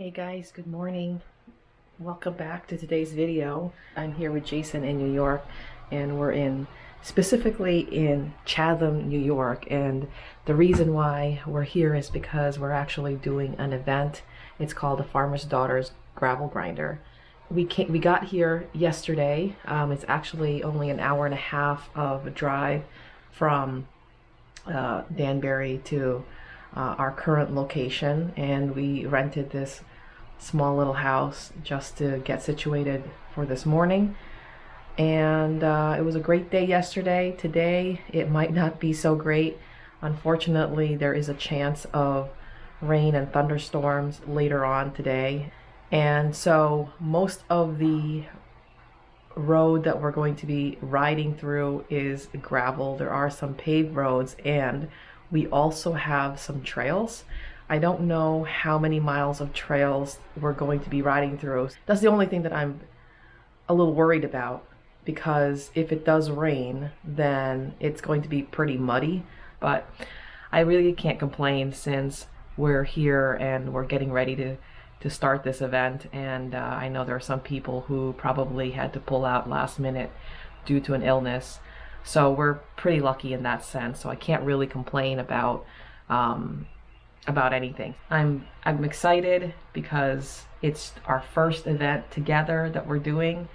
Hey guys, good morning. Welcome back to today's video. I'm here with Jason in New York, and we're specifically in Chatham, New York. And the reason why we're here is because we're actually doing an event. It's called the Farmer's Daughter's Gravel Grinder. We got here yesterday. It's actually only an hour and a half of a drive from Danbury to our current location, and we rented this small little house just to get situated for this morning. And it was a great day yesterday. Today it might not be so great. Unfortunately, there is a chance of rain and thunderstorms later on today, and so most of the road that we're going to be riding through is gravel. There are some paved roads, and we also have some trails. I don't know how many miles of trails we're going to be riding through. That's the only thing that I'm a little worried about, because if it does rain, then it's going to be pretty muddy. But I really can't complain, since we're here and we're getting ready to start this event. And I know there are some people who probably had to pull out last minute due to an illness. So we're pretty lucky in that sense. So I can't really complain about anything. I'm excited because it's our first event together that we're doing,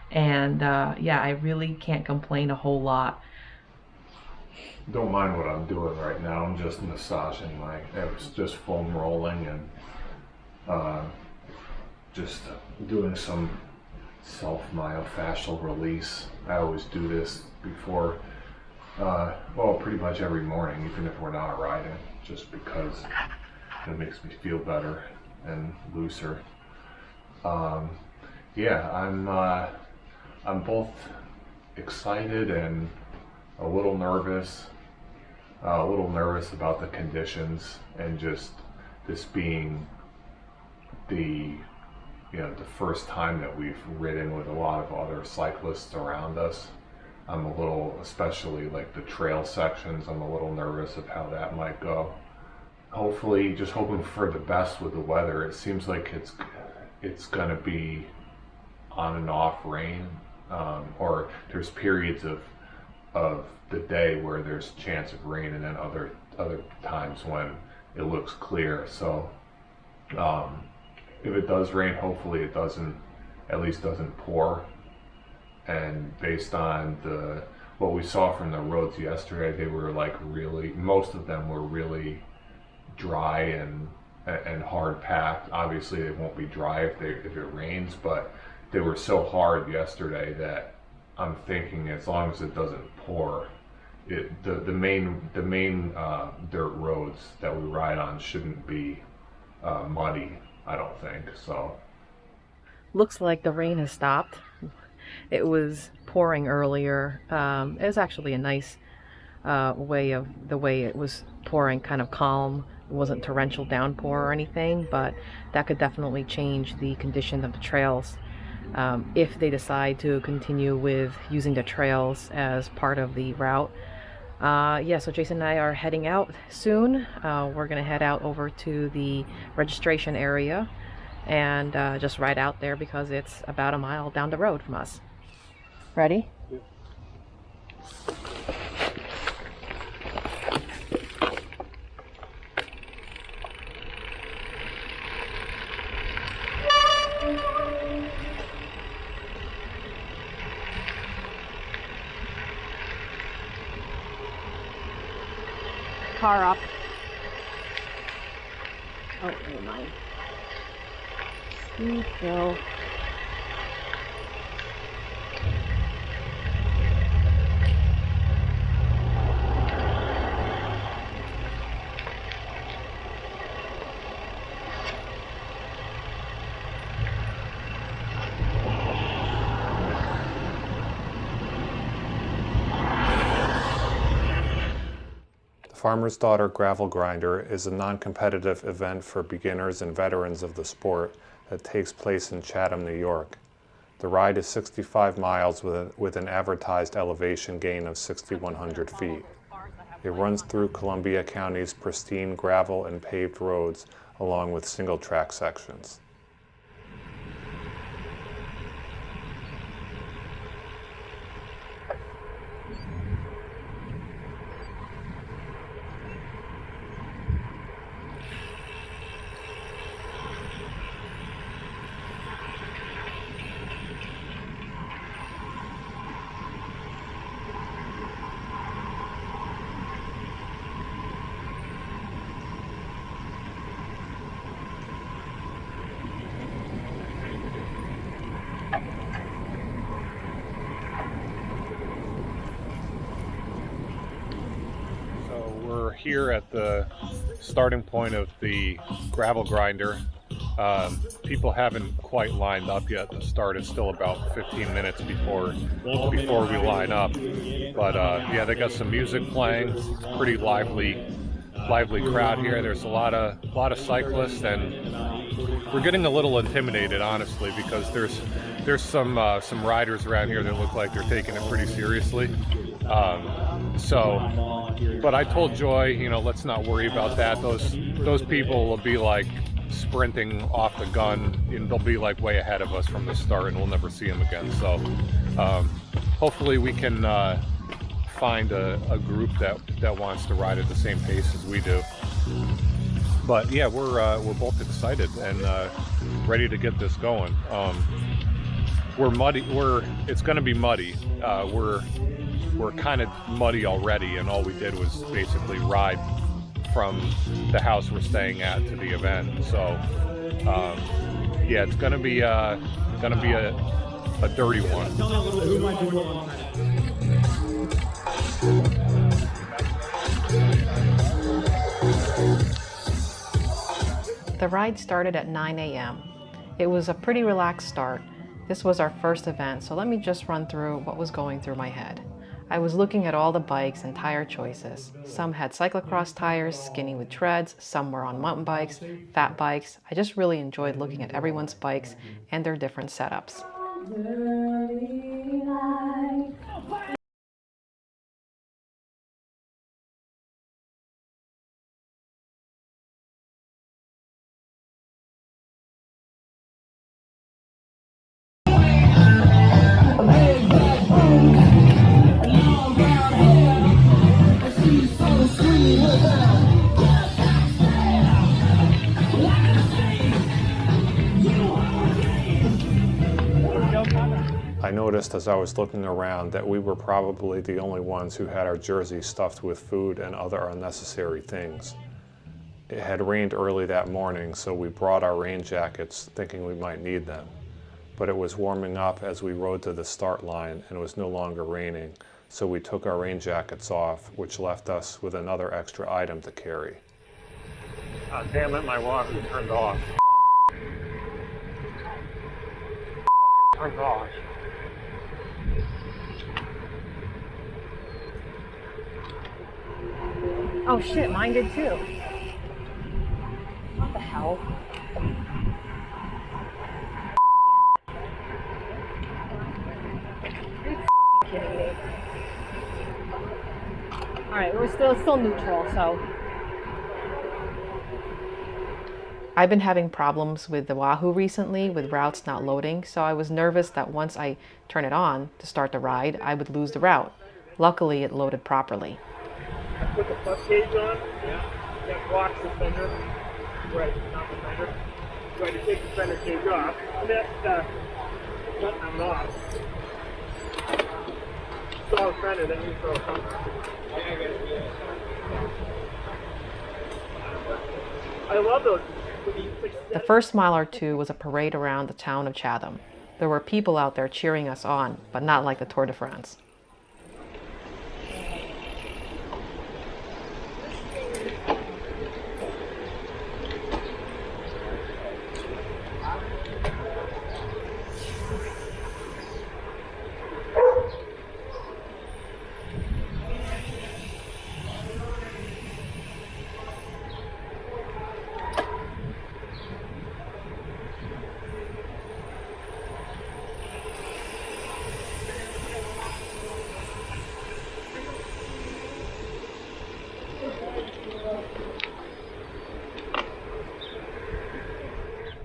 and yeah, I really can't complain a whole lot. Don't mind what I'm doing right now. I'm just massaging it was just foam rolling and just doing some self-myofascial release. I always do this before, well, pretty much every morning, even if we're not riding, just because it makes me feel better and looser. Yeah, I'm both excited and a little nervous about the conditions, and just this being the first time that we've ridden with a lot of other cyclists around us. I'm a little, especially like the trail sections, I'm a little nervous of how that might go. Hopefully, just hoping for the best with the weather. It seems like it's gonna be on and off rain, or there's periods of the day where there's a chance of rain, and then other times when it looks clear. So if it does rain, hopefully it at least doesn't pour. And based on what we saw from the roads yesterday, they were most of them were really dry and hard packed. Obviously they won't be dry if it rains, but they were so hard yesterday that I'm thinking, as long as it doesn't pour, the main dirt roads that we ride on shouldn't be muddy, I don't think. So Looks like the rain has stopped. It was pouring earlier. It was actually a nice way it was pouring, kind of calm. It wasn't torrential downpour or anything, but that could definitely change the condition of the trails if they decide to continue with using the trails as part of the route. Yeah, so Jason and I are heading out soon. We're gonna head out over to the registration area and just ride out there, because it's about a mile down the road from us. Ready? Yeah. Car up. Oh, never mind. Steep hill. Farmer's Daughter Gravel Grinder is a non-competitive event for beginners and veterans of the sport that takes place in Chatham, New York. The ride is 65 miles with an advertised elevation gain of 6,100 feet. It runs through Columbia County's pristine gravel and paved roads, along with single track sections. So we're here at the starting point of the gravel grinder. People haven't quite lined up yet. The start is still about 15 minutes before we line up. But yeah, they got some music playing. It's a pretty lively crowd here. There's a lot of cyclists, and we're getting a little intimidated, honestly, because there's some riders around here that look like they're taking it pretty seriously. But I told Joy, you know, let's not worry about that. Those people will be like sprinting off the gun, and they'll be like way ahead of us from the start, and we'll never see them again. So hopefully we can find a group that wants to ride at the same pace as we do. But yeah, we're both excited and ready to get this going. We're muddy. It's going to be muddy. We're kind of muddy already, and all we did was basically ride from the house we're staying at to the event. So yeah, it's going to be a dirty one. The ride started at 9 a.m. It was a pretty relaxed start. This was our first event, so let me just run through what was going through my head. I was looking at all the bikes and tire choices. Some had cyclocross tires, skinny with treads, some were on mountain bikes, fat bikes. I just really enjoyed looking at everyone's bikes and their different setups. I noticed as I was looking around that we were probably the only ones who had our jerseys stuffed with food and other unnecessary things. It had rained early that morning, so we brought our rain jackets thinking we might need them. But it was warming up as we rode to the start line and it was no longer raining, so we took our rain jackets off, which left us with another extra item to carry. Damn it, my Wahoo turned off. Turned off. Oh shit, mine did too. What the hell? Are you kidding me? Alright, we're still neutral, so. I've been having problems with the Wahoo recently with routes not loading, so I was nervous that once I turn it on to start the ride, I would lose the route. Luckily, it loaded properly. Put the bus cage on, that blocks the fender, right, not the fender. So I had to take the fender cage off, and that button I'm off. Saw the fender, then you throw a fender. I love those. The first mile or two was a parade around the town of Chatham. There were people out there cheering us on, but not like the Tour de France.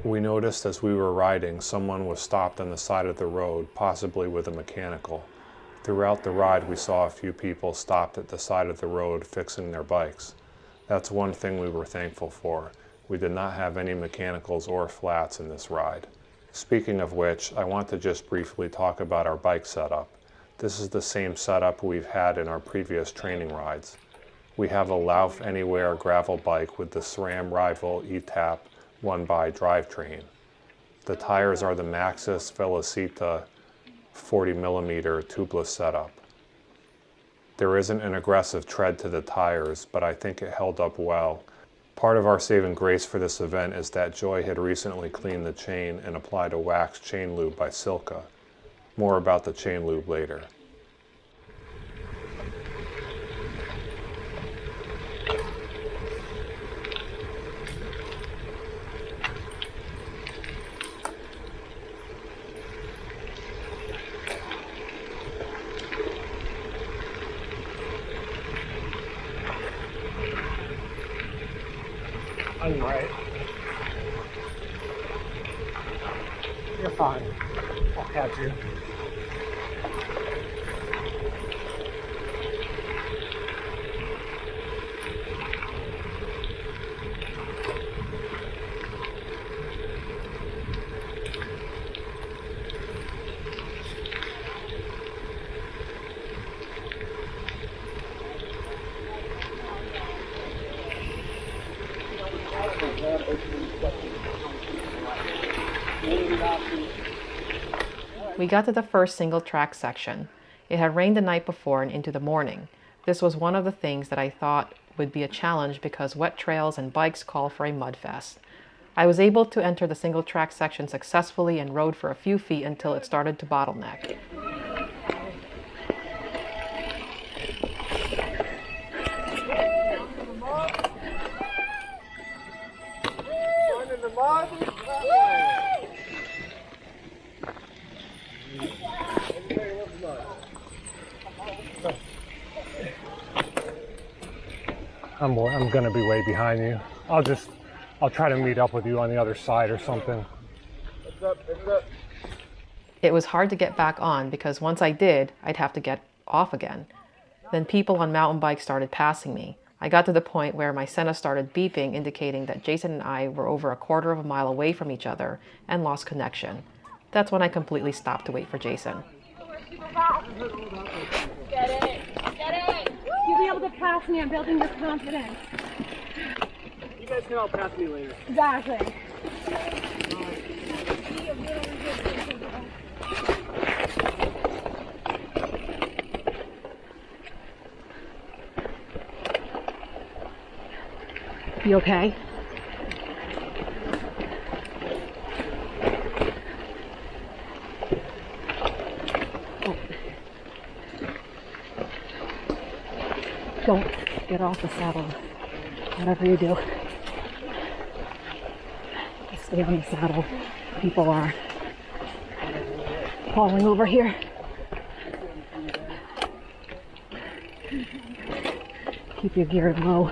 We noticed as we were riding, someone was stopped on the side of the road, possibly with a mechanical. Throughout the ride, we saw a few people stopped at the side of the road fixing their bikes. That's one thing we were thankful for. We did not have any mechanicals or flats in this ride. Speaking of which, I want to just briefly talk about our bike setup. This is the same setup we've had in our previous training rides. We have a Lauf Anywhere gravel bike with the SRAM Rival E-TAP 1x drivetrain. The tires are the Maxxis Velocita 40mm tubeless setup. There isn't an aggressive tread to the tires, but I think it held up well. Part of our saving grace for this event is that Joy had recently cleaned the chain and applied a wax chain lube by Silka. More about the chain lube later. I'm right. You're fine. I'll catch you. We got to the first single track section. It had rained the night before and into the morning. This was one of the things that I thought would be a challenge because wet trails and bikes call for a mud fest. I was able to enter the single track section successfully and rode for a few feet until it started to bottleneck. I'm gonna be way behind you. I'll try to meet up with you on the other side or something. It was hard to get back on because once I did, I'd have to get off again. Then people on mountain bikes started passing me. I got to the point where my Senna started beeping, indicating that Jason and I were over a quarter of a mile away from each other and lost connection. That's when I completely stopped to wait for Jason. Get it! Get it! You'll be able to pass me. I'm building this confidence. You guys can all pass me later. Exactly. You okay? Don't get off the saddle, whatever you do. Just stay on the saddle. People are falling over here. Keep your gear low.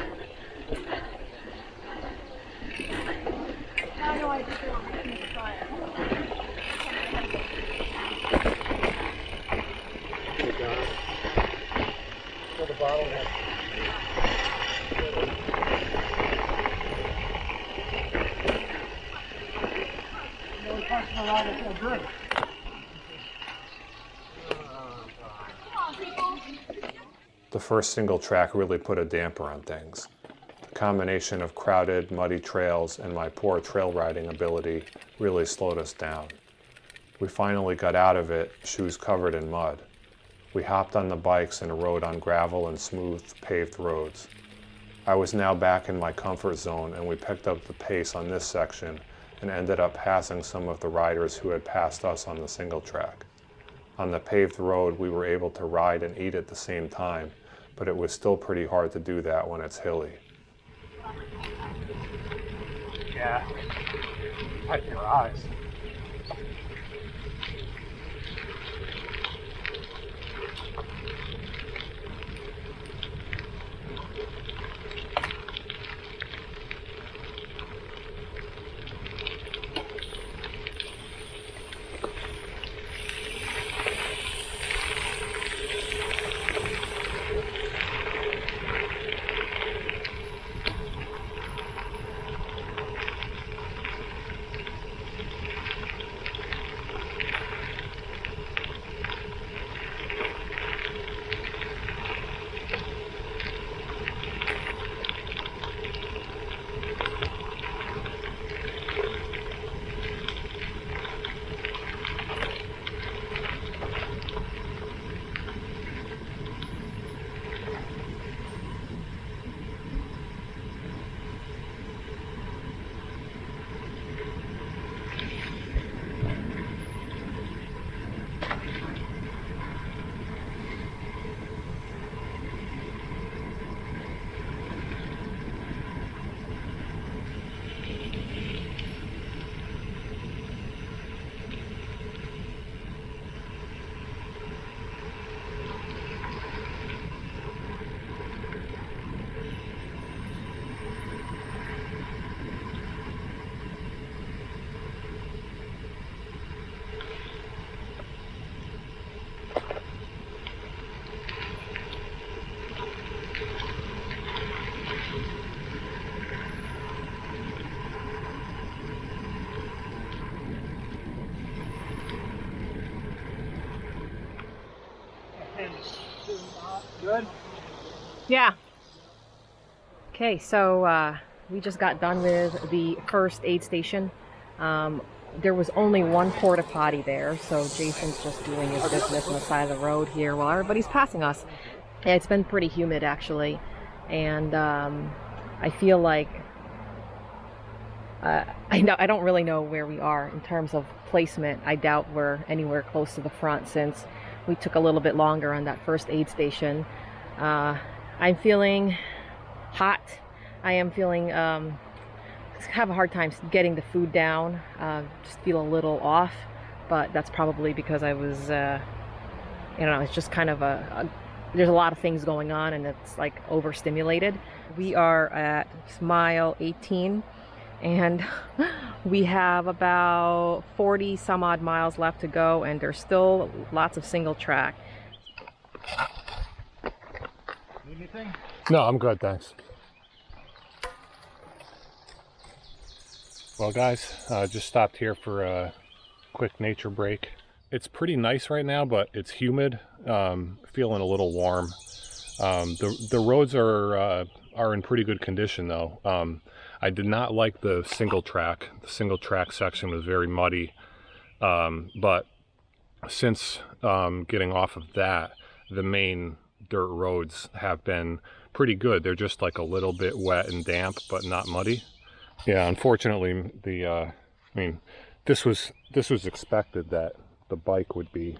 The first single track really put a damper on things. The combination of crowded, muddy trails and my poor trail riding ability really slowed us down. We finally got out of it, shoes covered in mud. We hopped on the bikes and rode on gravel and smooth, paved roads. I was now back in my comfort zone, and we picked up the pace on this section and ended up passing some of the riders who had passed us on the single track. On the paved road, we were able to ride and eat at the same time, but it was still pretty hard to do that when it's hilly. Yeah. Tighten your eyes. Good? Yeah. Okay, so we just got done with the first aid station. There was only one porta potty there, so Jason's just doing his business on the side of the road here while everybody's passing us. Yeah, it's been pretty humid actually, and I feel like I don't really know where we are in terms of placement. I doubt we're anywhere close to the front since we took a little bit longer on that first aid station. I'm feeling hot. I am feeling have a hard time getting the food down. Just feel a little off, but that's probably because I was you know, it's just kind of there's a lot of things going on and it's like overstimulated. We are at mile 18 and we have about 40 some odd miles left to go, and there's still lots of single track. Need anything? No, I'm good, thanks. Well guys, just stopped here for a quick nature break. It's pretty nice right now, but it's humid, feeling a little warm. The roads are in pretty good condition though. I did not like the single track. The single track section was very muddy, but since getting off of that, the main dirt roads have been pretty good. They're just like a little bit wet and damp, but not muddy. Yeah, unfortunately, I mean, this was expected that the bike would be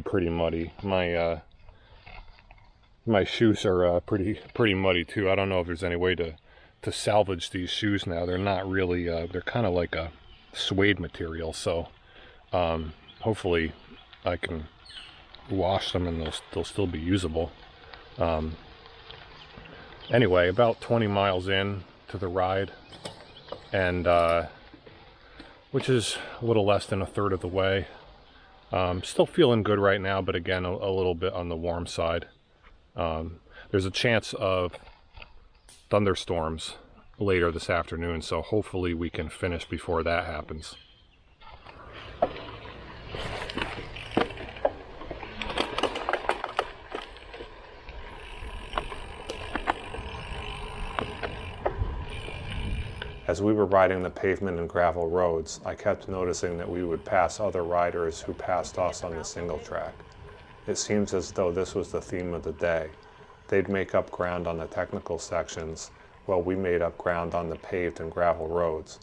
pretty muddy. My shoes are pretty muddy too. I don't know if there's any way to salvage these shoes now. They're not really. They're kind of like a suede material, so hopefully I can wash them and they'll still be usable. Anyway, about 20 miles in to the ride, and which is a little less than a third of the way. Still feeling good right now, but again, a little bit on the warm side. There's a chance of thunderstorms later this afternoon, so hopefully we can finish before that happens. As we were riding the pavement and gravel roads, I kept noticing that we would pass other riders who passed us on the single track. It seems as though this was the theme of the day. They'd make up ground on the technical sections, while we made up ground on the paved and gravel roads.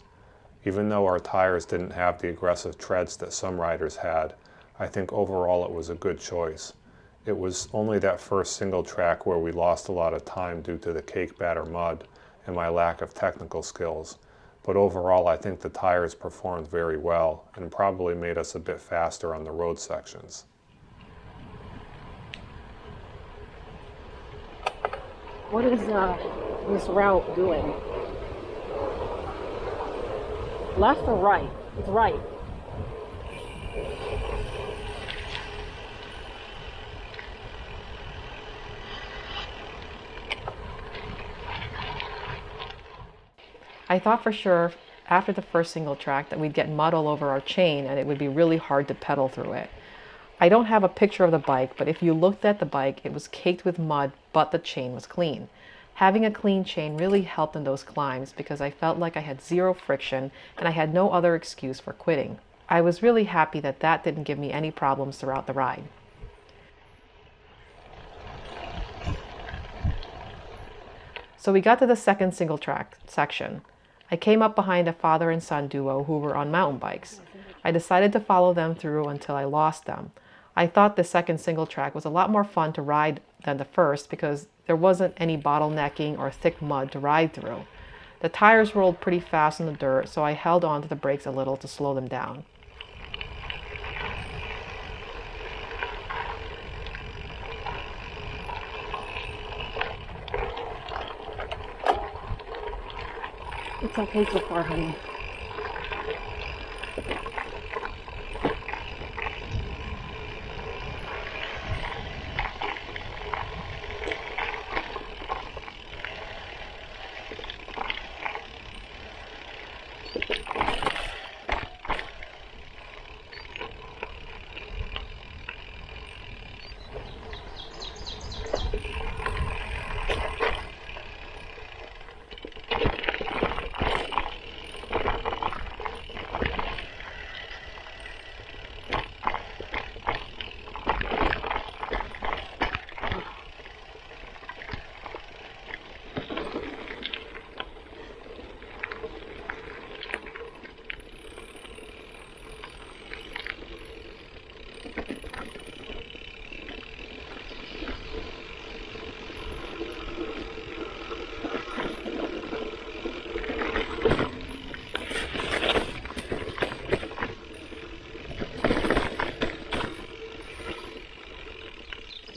Even though our tires didn't have the aggressive treads that some riders had, I think overall it was a good choice. It was only that first single track where we lost a lot of time due to the cake batter mud and my lack of technical skills. But overall, I think the tires performed very well and probably made us a bit faster on the road sections. What is this route doing? Left or right? It's right. I thought for sure after the first single track that we'd get mud all over our chain and it would be really hard to pedal through it. I don't have a picture of the bike, but if you looked at the bike, it was caked with mud, but the chain was clean. Having a clean chain really helped in those climbs because I felt like I had zero friction and I had no other excuse for quitting. I was really happy that that didn't give me any problems throughout the ride. So we got to the second single track section. I came up behind a father and son duo who were on mountain bikes. I decided to follow them through until I lost them. I thought the second single track was a lot more fun to ride than the first because there wasn't any bottlenecking or thick mud to ride through. The tires rolled pretty fast in the dirt, so I held on to the brakes a little to slow them down. It's okay so far, honey.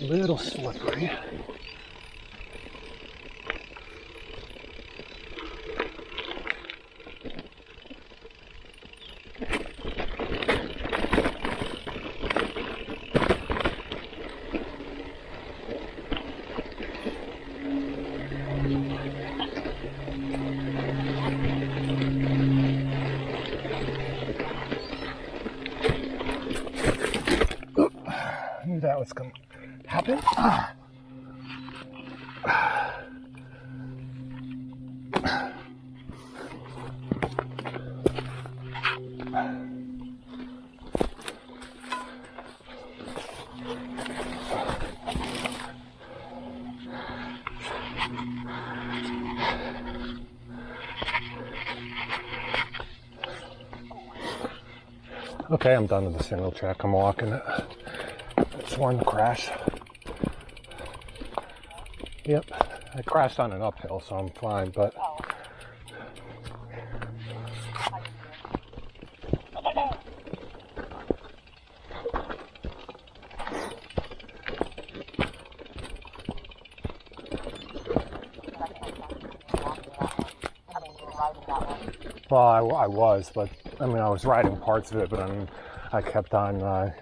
little slippery. I knew that was going to happen. Okay, I'm done with the single track. I'm walking it. It's one crash. Yep, I crashed on an uphill, so I'm fine, but well, I was, but I mean, I was riding parts of it, but I kept on.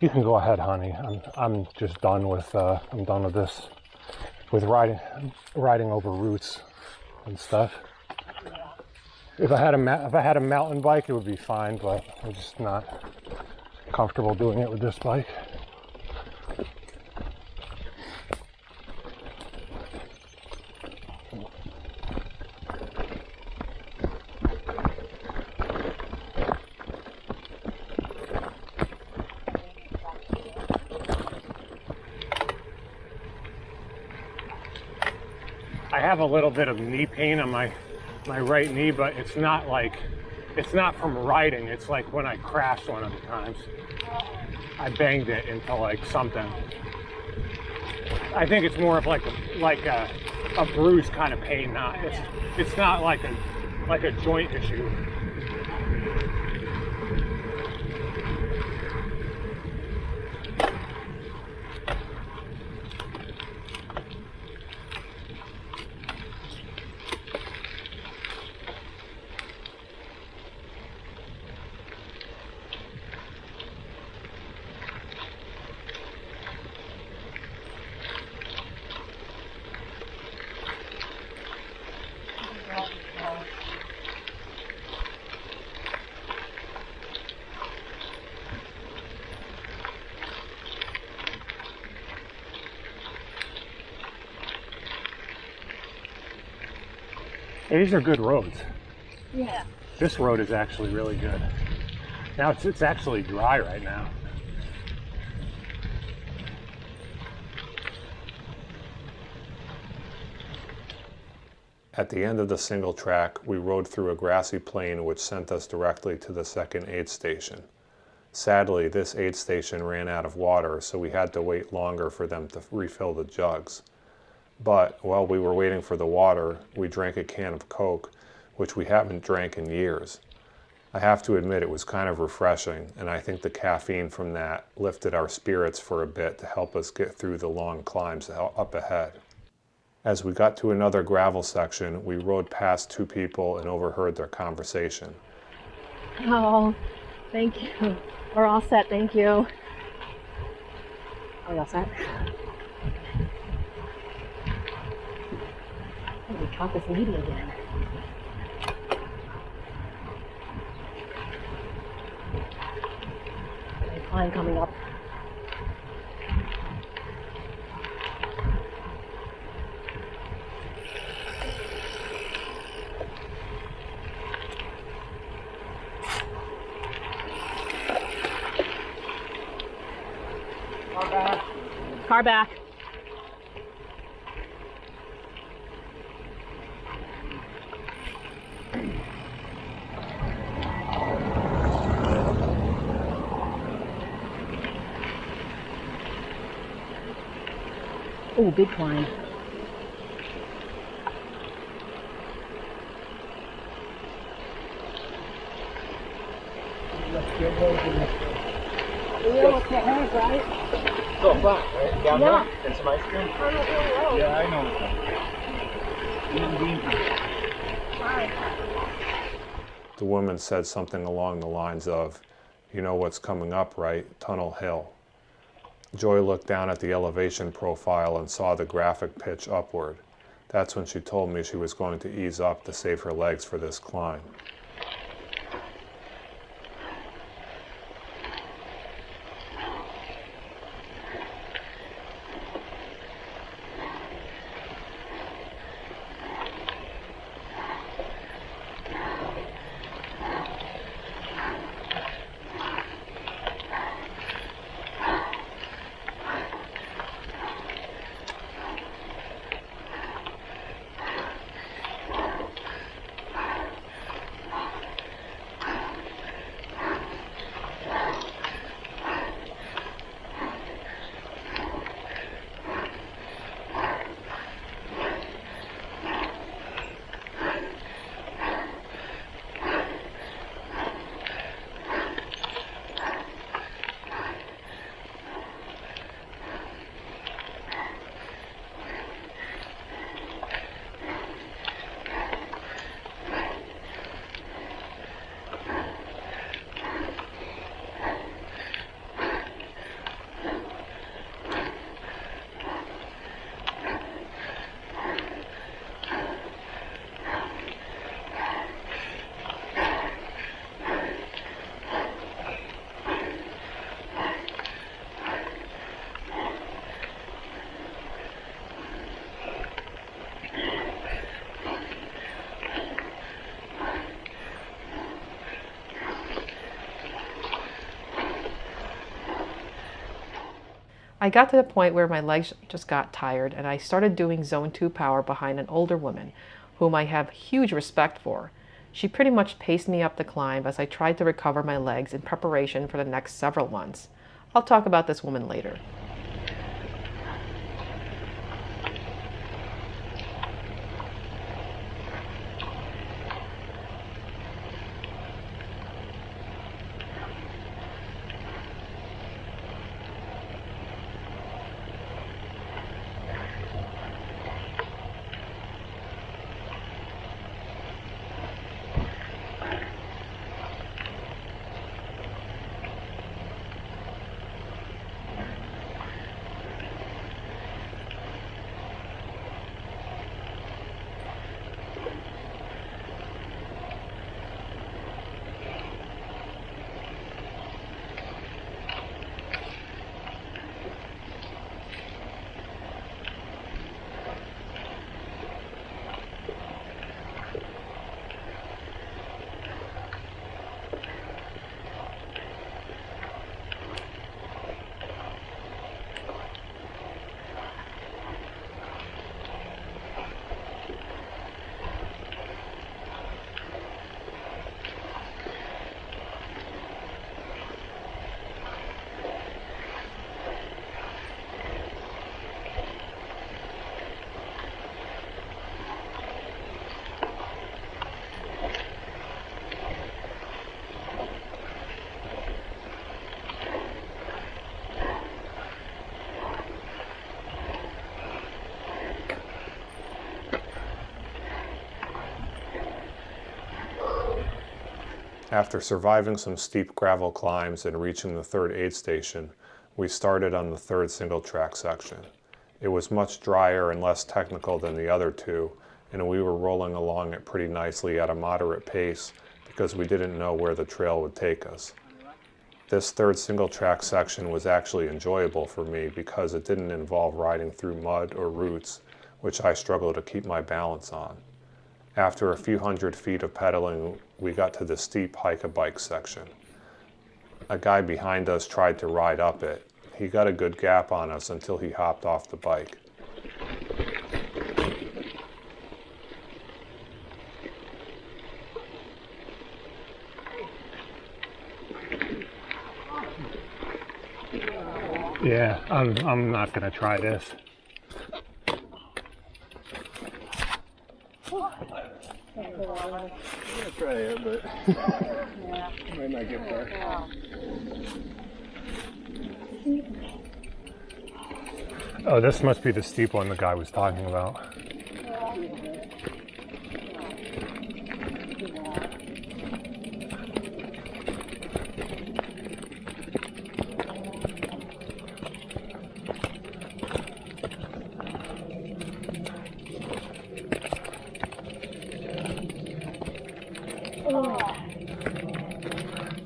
You can go ahead, honey. I'm just done with. I'm done with this, with riding over routes and stuff. If I had a mountain bike, it would be fine, but I'm just not comfortable doing it with this bike. I have a little bit of knee pain on my right knee, but it's not from riding. It's like when I crashed one of the times. I banged it into like something. I think it's more of like a bruise kind of pain. It's not like a joint issue. These are good roads. Yeah. This road is actually really good. Now it's actually dry right now. At the end of the single track, we rode through a grassy plain which sent us directly to the second aid station. Sadly, this aid station ran out of water, so we had to wait longer for them to refill the jugs. But while we were waiting for the water, we drank a can of Coke, which we haven't drank in years. I have to admit it was kind of refreshing, and I think the caffeine from that lifted our spirits for a bit to help us get through the long climbs up ahead. As we got to another gravel section, we rode past two people and overheard their conversation. Oh, thank you. We're all set, thank you. Are we all set? Oh, we caught this lady again. There's a climb coming up. Car back. Oh, big climb. Yeah, what's the heck, right? So flat, right? Down Yeah. there? And some ice cream? On the hill road. Yeah, I know. The woman said something along the lines of, "You know what's coming up, right? Tunnel Hill." Joy looked down at the elevation profile and saw the graphic pitch upward. That's when she told me she was going to ease up to save her legs for this climb. I got to the point where my legs just got tired and I started doing zone 2 power behind an older woman whom I have huge respect for. She pretty much paced me up the climb as I tried to recover my legs in preparation for the next several months. I'll talk about this woman later. After surviving some steep gravel climbs and reaching the third aid station, we started on the third single track section. It was much drier and less technical than the other two, and we were rolling along it pretty nicely at a moderate pace because we didn't know where the trail would take us. This third single track section was actually enjoyable for me because it didn't involve riding through mud or roots, which I struggle to keep my balance on. After a few hundred feet of pedaling, we got to the steep hike-a-bike section. A guy behind us tried to ride up it. He got a good gap on us until he hopped off the bike. Yeah, I'm not gonna try this. I'm gonna try it, but I might not get far. Oh, this must be the steep one the guy was talking about.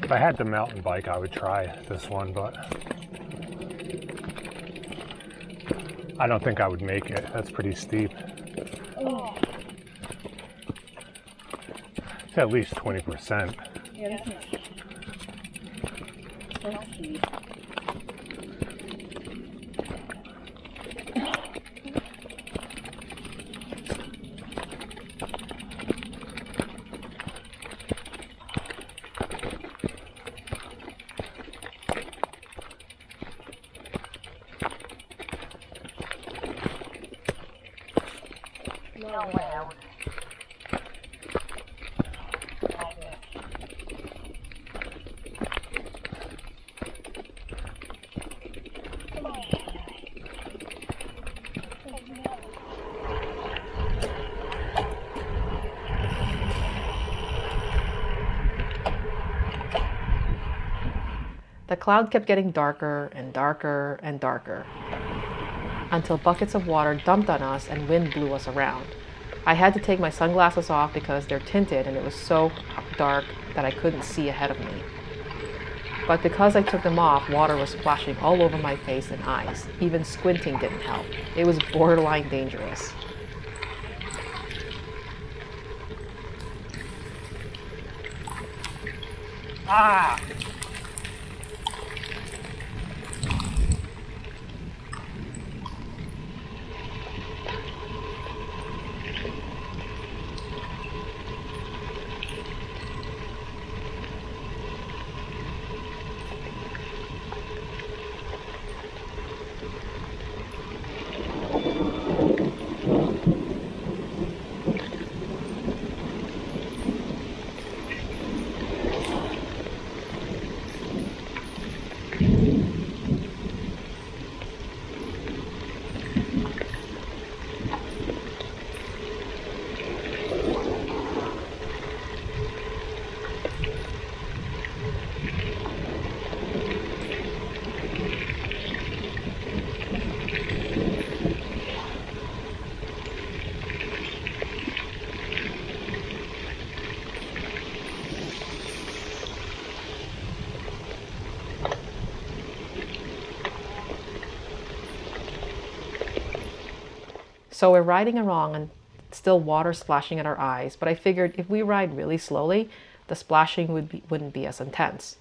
If I had the mountain bike, I would try this one, but I don't think I would make it. That's pretty steep. It's at least 20%. Yeah, this is so steep. The cloud kept getting darker and darker and darker until buckets of water dumped on us and wind blew us around. I had to take my sunglasses off because they're tinted and it was so dark that I couldn't see ahead of me. But because I took them off, water was splashing all over my face and eyes. Even squinting didn't help. It was borderline dangerous. Ah! So we're riding along and still water splashing at our eyes, but I figured if we ride really slowly, the splashing wouldn't be as intense.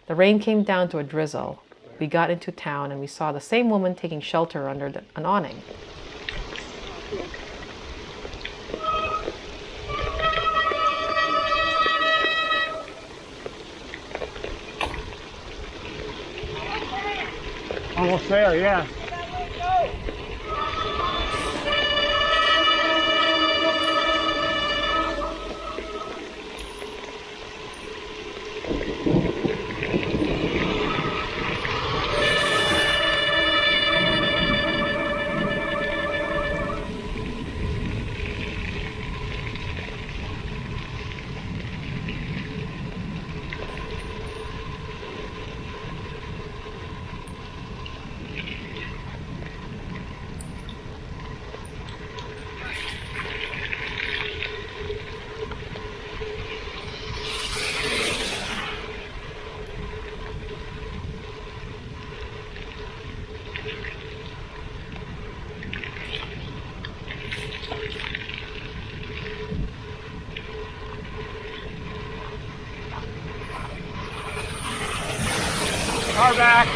The rain came down to a drizzle. We got into town and we saw the same woman taking shelter under an awning. Almost there, yeah. Car back.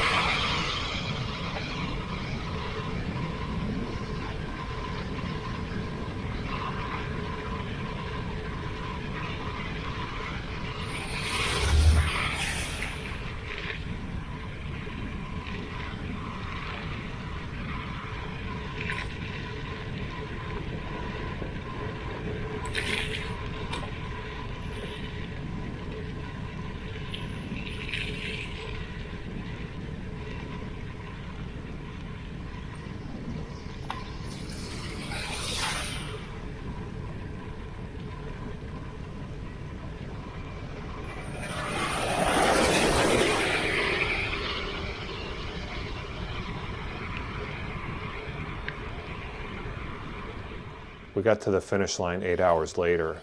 We got to the finish line 8 hours later.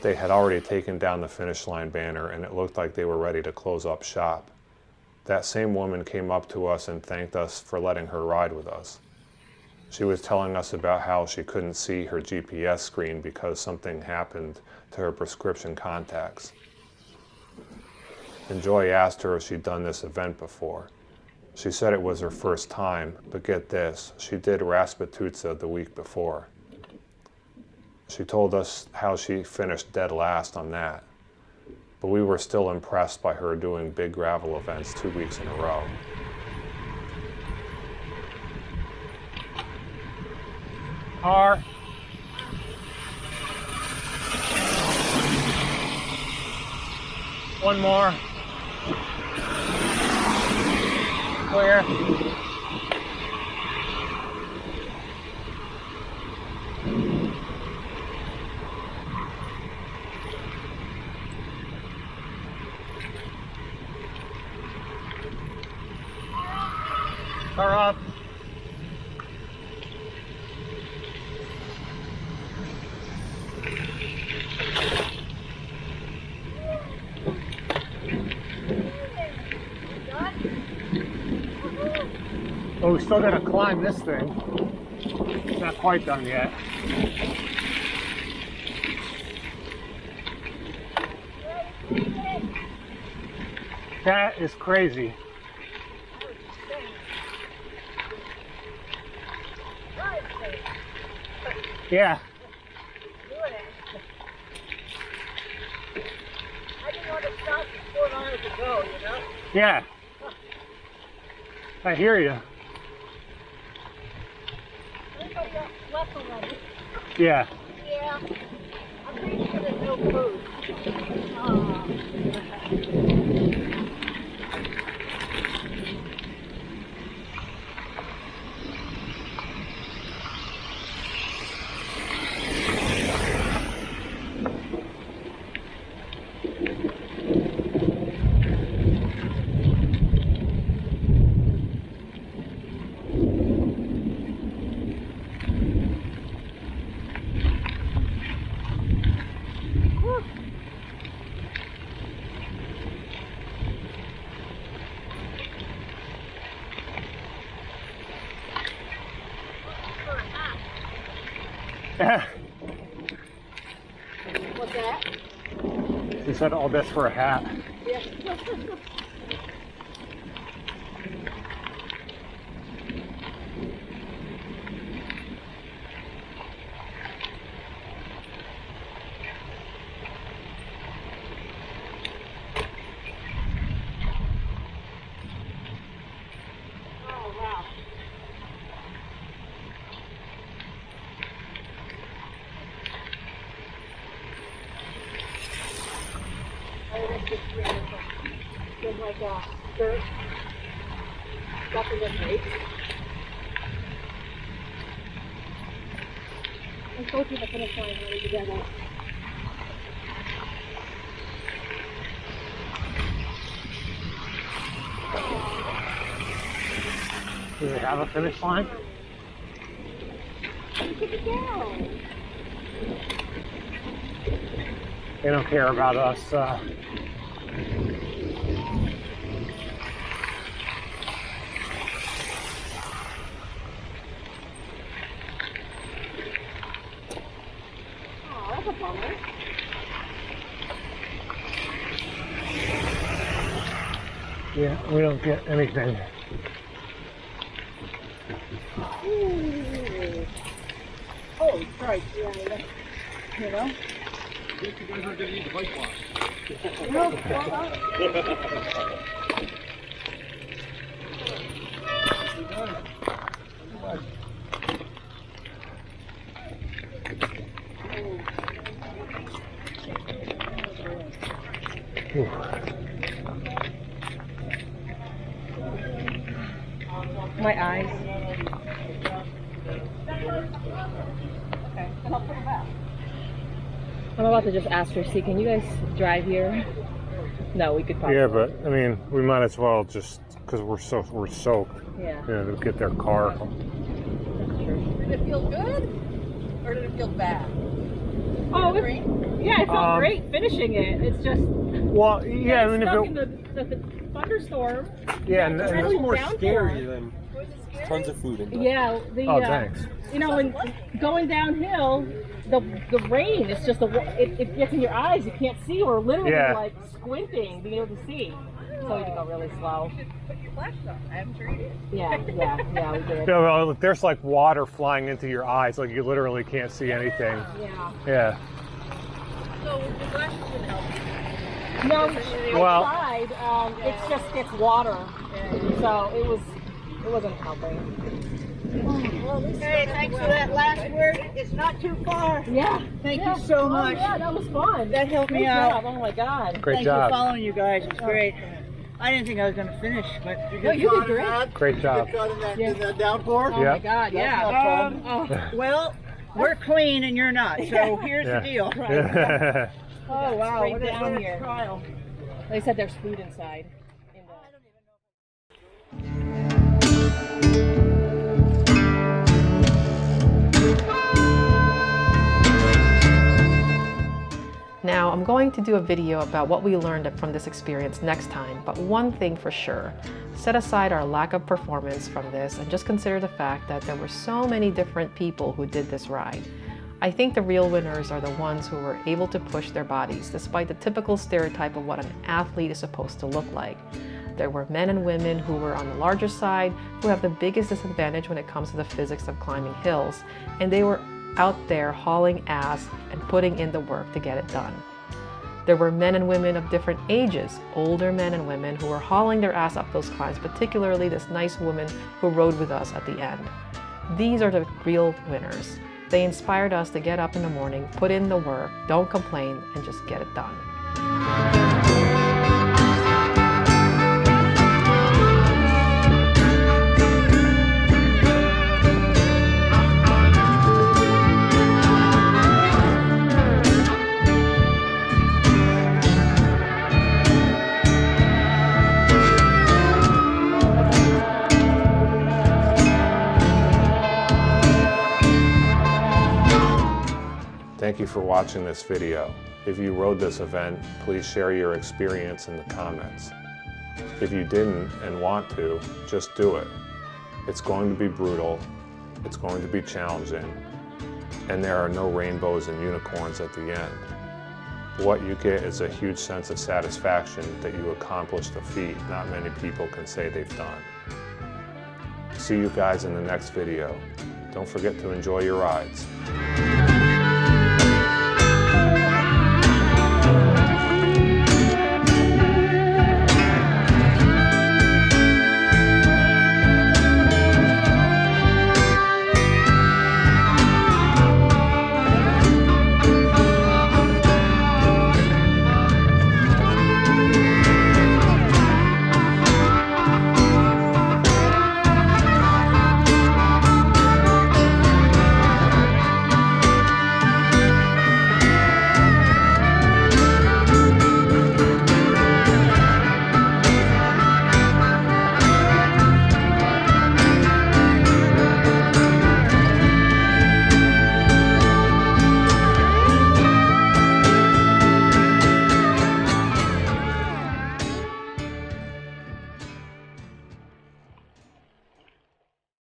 They had already taken down the finish line banner and it looked like they were ready to close up shop. That same woman came up to us and thanked us for letting her ride with us. She was telling us about how she couldn't see her GPS screen because something happened to her prescription contacts. And Joy asked her if she'd done this event before. She said it was her first time, but get this, she did Rasputitsa the week before. She told us how she finished dead last on that, but we were still impressed by her doing big gravel events 2 weeks in a row. Car. One more. Clear. Car up. Oh, we still gotta climb this thing. It's not quite done yet. That is crazy. Yeah. I didn't want to stop 4 hours ago, you know? Yeah. I hear you. Everybody else left already. Yeah. Yeah. I'm pretty sure there's no food. What's that? He said all this for a hat. Yeah. Oh, wow. Oh, that's just beautiful. There's like a skirt stuck in the face. Let's go to the finish line really together. Do they have a finish line? Look at the down. They don't care about us. Oh, that's a bummer. Yeah, we don't get anything. Ooh. Holy Christ, yeah, you know? My eyes. Okay, and I'll put it back. I'm about to just ask her, see, can you guys drive here? No, we could probably. Yeah, but I mean, we might as well just because we're soaked. Yeah. You know, to get their car. That's true. Did it feel good? or did it feel bad? Oh, yeah, it felt great finishing it. It's just Well, yeah, I mean, stuck in the thunderstorm. yeah, It's and really more scary than tons of food in Yeah, oh, thanks. You know, when going downhill, the rain is just it gets in your eyes. You can't see, or literally like squinting, being able to see. So you go really slow. Put your flash on. I'm sure you did. Yeah, we did. Yeah, well, there's like water flying into your eyes, like you literally can't see anything. Yeah. Yeah. So the flash didn't help you. No, Well- I tried. It just gets water, so it wasn't helping. Hey, thanks for that last word. It's not too far. Yeah. Thank you so much. Yeah, that was fun. That helped me Great out. job. Oh my God. Great Thank job. you for following you guys. It's great. I didn't think I was going to finish, but No, you did great. Great job. in that downpour. Oh my Yep. God, yeah. Well, we're clean and you're not, so here's Yeah. the deal. Yeah. Oh wow, Straight what a down here. trial. They said there's food inside. Now, I'm going to do a video about what we learned from this experience next time, but one thing for sure, set aside our lack of performance from this and just consider the fact that there were so many different people who did this ride. I think the real winners are the ones who were able to push their bodies despite the typical stereotype of what an athlete is supposed to look like. There were men and women who were on the larger side, who have the biggest disadvantage when it comes to the physics of climbing hills, and they were out there hauling ass and putting in the work to get it done. There were men and women of different ages, older men and women who were hauling their ass up those climbs, particularly this nice woman who rode with us at the end. These are the real winners. They inspired us to get up in the morning, put in the work, don't complain, and just get it done. Thank you for watching this video. If you rode this event, please share your experience in the comments. If you didn't and want to, just do it. It's going to be brutal, it's going to be challenging, and there are no rainbows and unicorns at the end. What you get is a huge sense of satisfaction that you accomplished a feat not many people can say they've done. See you guys in the next video. Don't forget to enjoy your rides.